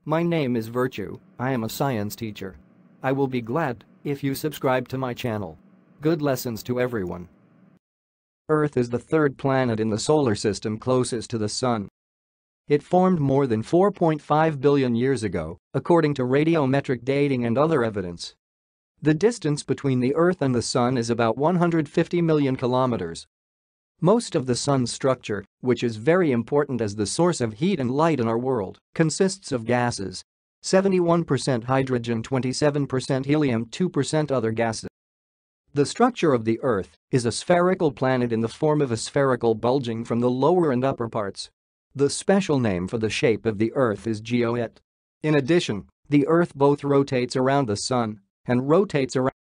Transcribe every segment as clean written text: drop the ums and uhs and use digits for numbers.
My name is Virtue, I am a science teacher. I will be glad if you subscribe to my channel. Good lessons to everyone. Earth is the third planet in the solar system closest to the Sun. It formed more than 4.5 billion years ago, according to radiometric dating and other evidence. The distance between the Earth and the Sun is about 150 million kilometers. Most of the Sun's structure, which is very important as the source of heat and light in our world, consists of gases. 71% hydrogen, 27% helium, 2% other gases. The structure of the Earth is a spherical planet in the form of a spherical bulging from the lower and upper parts. The special name for the shape of the Earth is geoid. In addition, the Earth both rotates around the Sun and rotates around.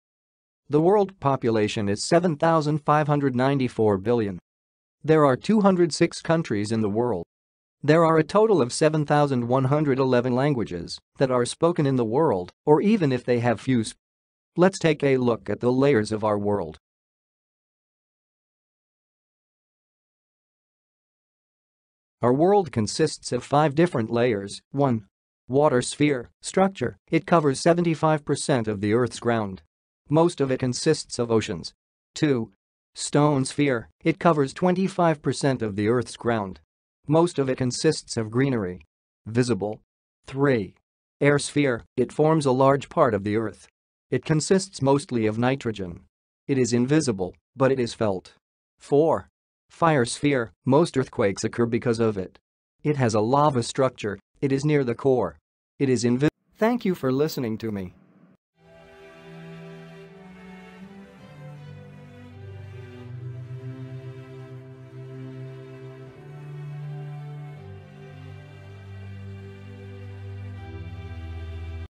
The world population is 7,594 billion. There are 206 countries in the world. There are a total of 7,111 languages that are spoken in the world, or even if they have few. Let's take a look at the layers of our world. Our world consists of 5 different layers. 1. Water sphere structure. It covers 75% of the Earth's ground. Most of it consists of oceans. 2. Stone sphere. It covers 25% of the Earth's ground. Most of it consists of greenery. Visible. 3. Air sphere. It forms a large part of the Earth. It consists mostly of nitrogen. It is invisible, but it is felt. 4. Fire sphere. Most earthquakes occur because of it. It has a lava structure. It is near the core. It is invisible. Thank you for listening to me.